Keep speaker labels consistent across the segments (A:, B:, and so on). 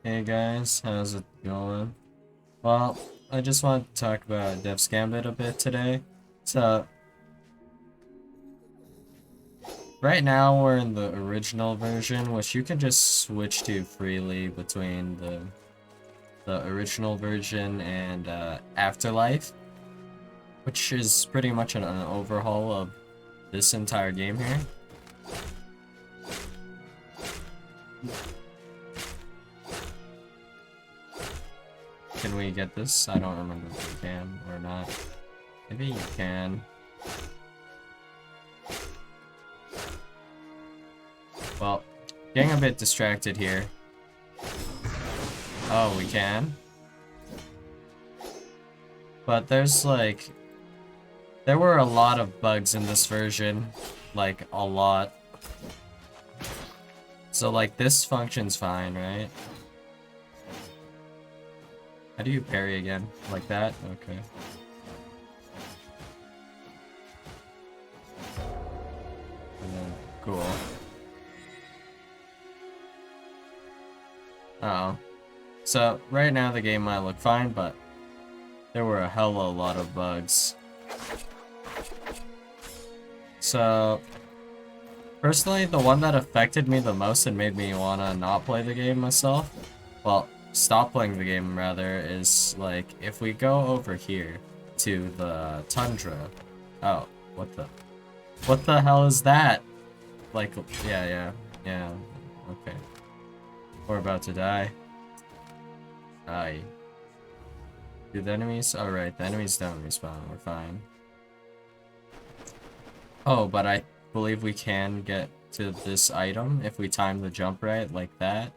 A: Hey guys, how's it going? Well, I just want to talk about Gambit a bit today. So, right now we're in the original version, which you can just switch to freely between the original version and Afterlife, which is pretty much an overhaul of this entire game here. Can we get this? I don't remember if we can or not. Maybe you can. Well, getting a bit distracted here. Oh, we can? But there's like... There were a lot of bugs in this version. Like, a lot. So like, this function's fine, right? How do you parry again? Like that? Okay. And then, cool. Uh-oh. So, right now the game might look fine, but there were a hell of a lot of bugs. So, personally, the one that affected me the most and made me wanna not play the game myself, well, stop playing the game rather, is like, if we go over here to the tundra. Oh, what the hell is that? Like, yeah, okay. We're about to die. Aye. Do the enemies? Alright, the enemies don't respawn, we're fine. Oh, but I believe we can get to this item if we time the jump right, like that.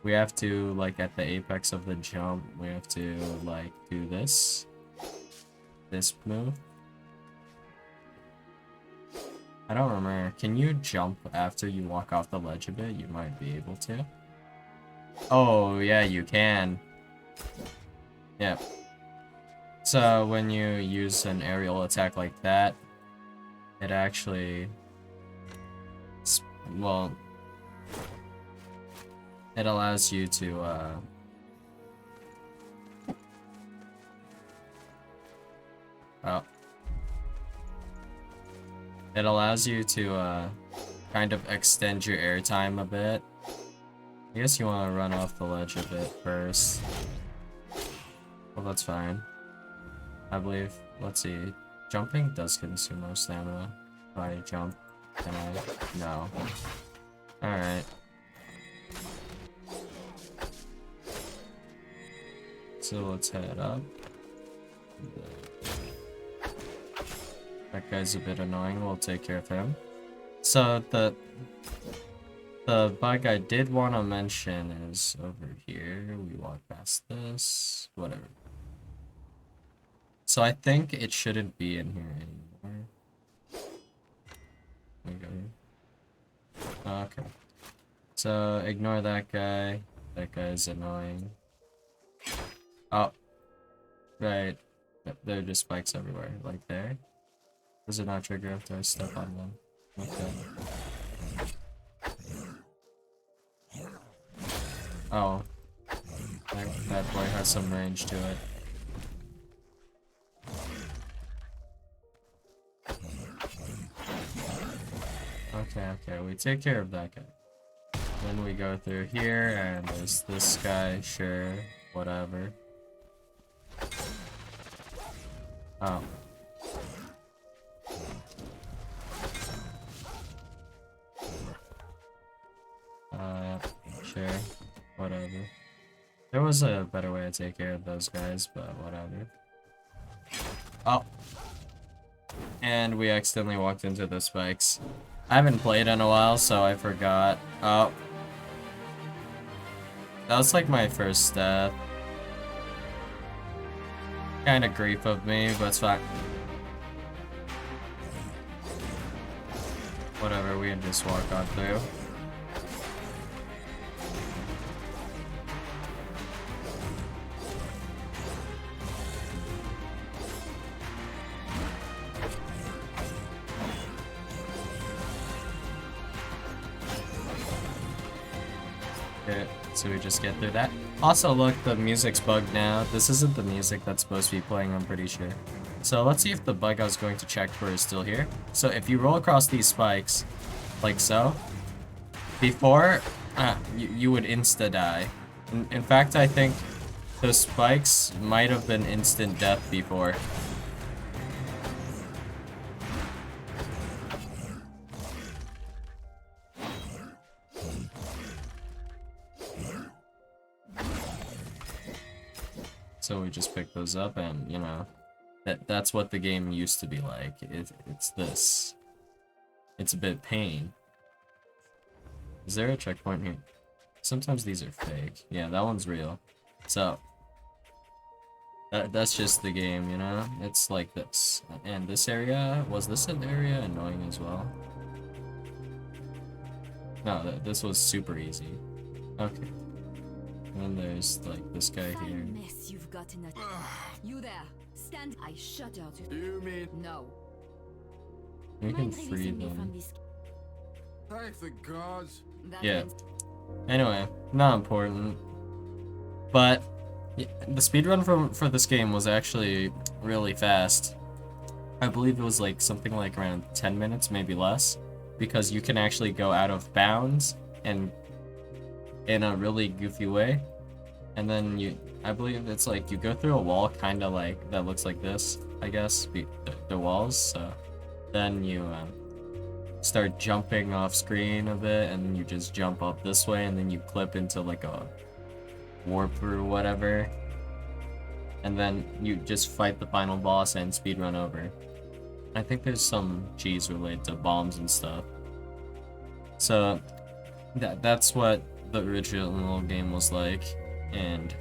A: We have to, like, at the apex of the jump, we have to, like, do this. This move. I don't remember. Can you jump after you walk off the ledge a bit? You might be able to. Oh, yeah, you can. Yep. So, when you use an aerial attack like that, it actually... well... it allows you to, oh. It allows you to, kind of extend your airtime a bit. I guess you want to run off the ledge a bit first. Well, that's fine. I believe, let's see, jumping does consume more stamina. If I jump, can I? No. Alright. So let's head up. That guy's a bit annoying, we'll take care of him. So the bug I did want to mention is over here. We walk past this, whatever. So I think it shouldn't be in here anymore. We go here. Okay. So ignore that guy. That guy's annoying. Oh. Right. There are just spikes everywhere. Like there. Does it not trigger after I step on them? Okay. Oh. That boy has some range to it. Okay, we take care of that guy. Then we go through here, and there's this guy, sure, whatever. Oh. Sure, whatever. There was a better way to take care of those guys, but whatever. Oh. And we accidentally walked into the spikes. I haven't played in a while, so I forgot. Oh. That was like my first death. Kinda grief of me, but it's fine. Whatever, we can just walk on through. So we just get through that. Also, look, the music's bugged now. This isn't the music that's supposed to be playing, I'm pretty sure. So let's see if the bug I was going to check for is still here. So if you roll across these spikes, like so, before, you would insta-die. In fact, I think those spikes might have been instant death before. So we just pick those up and, you know, that's what the game used to be like. It's this. It's a bit pain. Is there a checkpoint here? Sometimes these are fake. Yeah, that one's real. So, that's just the game, you know? It's like this. And this area, was this an area annoying as well? No, this was super easy. Okay. And then there's like this guy here.
B: Mess you've gotten at. You there. Stand. I shut out.
C: You mean?
B: No.
A: We can free them.
C: Thank the gods.
A: Yeah. Anyway, not important. But the speedrun for this game was actually really fast. I believe it was like something like around 10 minutes, maybe less. Because you can actually go out of bounds and in a really goofy way. And then I believe it's like you go through a wall kind of like that looks like this, I guess, the walls. So then you start jumping off screen a bit, and then you just jump up this way, and then you clip into like a warp or whatever. And then you just fight the final boss and speedrun over. I think there's some cheese related to bombs and stuff. So that's what the original game was like, and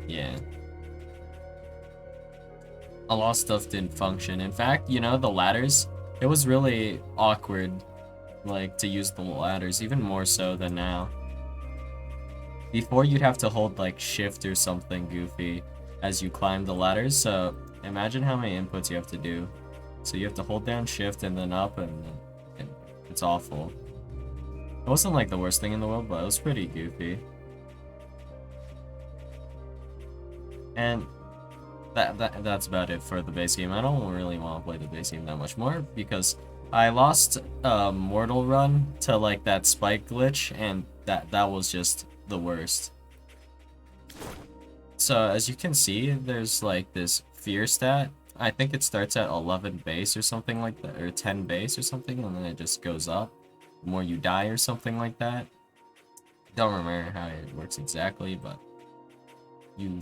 A: yeah. A lot of stuff didn't function. In fact, you know, the ladders, it was really awkward, like, to use the ladders, even more so than now. Before, you'd have to hold, like, shift or something goofy as you climb the ladders, so imagine how many inputs you have to do. So you have to hold down shift and then up, and it's awful. It wasn't like the worst thing in the world, but it was pretty goofy. And that's about it for the base game. I don't really want to play the base game that much more because I lost Mortal Run to like that spike glitch, and that was just the worst. So as you can see, there's like this fear stat. I think it starts at 11 base or something like that, or 10 base or something, and then it just goes up the more you die or something like that. Don't remember how it works exactly, but you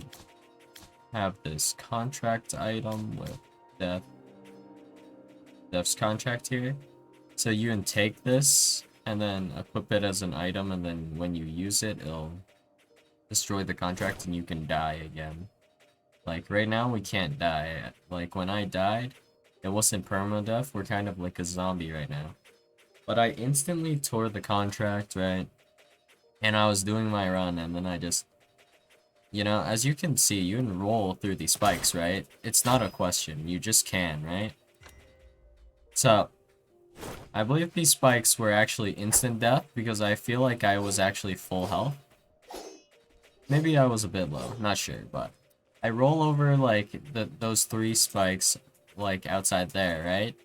A: have this contract item with Death's contract here. So you can take this and then equip it as an item, and then when you use it, it'll destroy the contract and you can die again. Like right now we can't die. Like when I died, it wasn't permadeath. We're kind of like a zombie right now. But I instantly tore the contract, right? And I was doing my run, and then I just, you know, as you can see, you can roll through these spikes, right? It's not a question. You just can, right? So, I believe these spikes were actually instant death because I feel like I was actually full health. Maybe I was a bit low, not sure, but I roll over like those 3 spikes like outside there, right?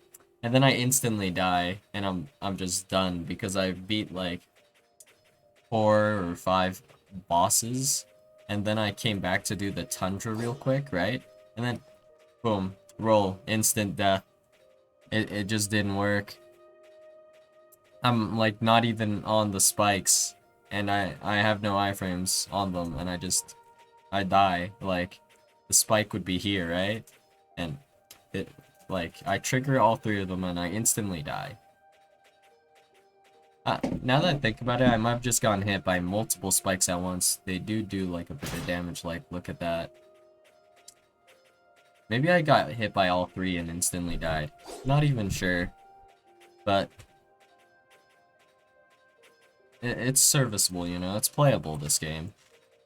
A: And then I instantly die, and I'm just done because I beat like 4 or 5 bosses, and then I came back to do the tundra real quick, right? And then boom, roll, instant death. It just didn't work. I'm like not even on the spikes, and I have no iframes on them, and I die. Like the spike would be here, right? And it like I trigger all 3 of them and I instantly die. Now that I think about it, I might have just gotten hit by multiple spikes at once. They do like a bit of damage, like look at that. Maybe I got hit by all 3 and instantly died. Not even sure. But it's serviceable, you know, it's playable, this game.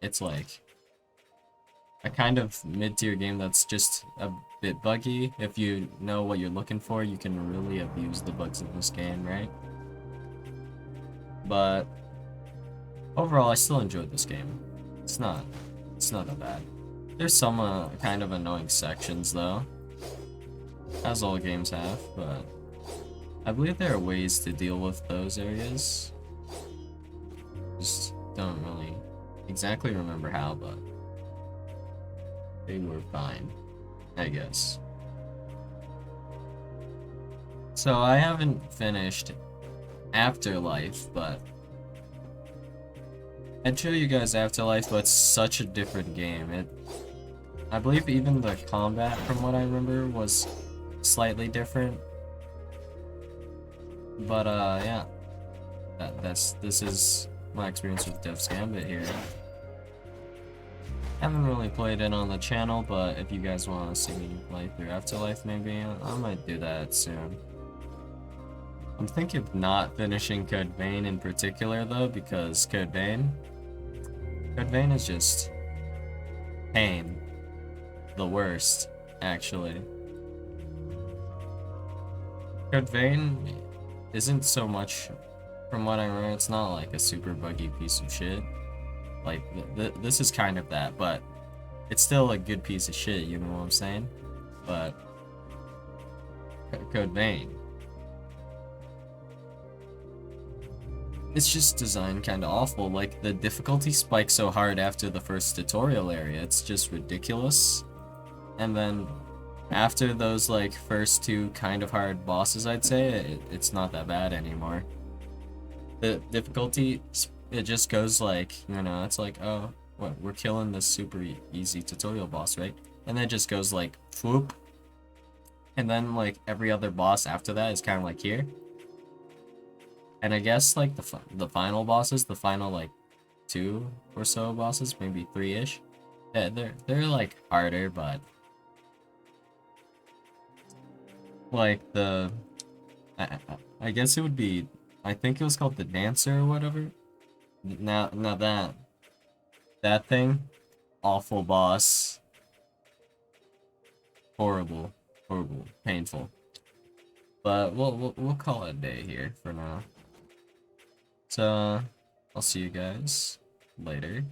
A: It's like a kind of mid-tier game that's just a bit buggy. If you know what you're looking for, you can really abuse the bugs in this game, right? But overall, I still enjoyed this game. It's not that bad. There's some kind of annoying sections though, as all games have, but I believe there are ways to deal with those areas. Just don't really exactly remember how, but they were fine, I guess. So I haven't finished Afterlife, but I'd show you guys Afterlife, but it's such a different game. I believe even the combat, from what I remember, was slightly different. But yeah, this is my experience with Dev's Gambit here. Haven't really played it on the channel, but if you guys want to see me play through Afterlife, maybe I might do that soon. I'm thinking of not finishing Code Vein in particular though, because Code Vein is just pain. The worst, actually. Code Vein isn't so much, from what I remember, it's not like a super buggy piece of shit. Like, this is kind of that, but it's still a good piece of shit, you know what I'm saying? But Code Vein, it's just designed kind of awful. Like, the difficulty spikes so hard after the first tutorial area, it's just ridiculous. And then after those like first two kind of hard bosses, I'd say it's not that bad anymore. The difficulty, it just goes like, you know, it's like, oh, what, we're killing this super easy tutorial boss, right? And then it just goes like whoop, and then like every other boss after that is kind of like here. And I guess like the final bosses, the final like 2 or so bosses, maybe 3-ish, yeah, they're like harder, but like I guess it would be, I think it was called the Dancer or whatever. Now that thing, awful boss, horrible, painful. But we'll call it a day here for now. So I'll see you guys later.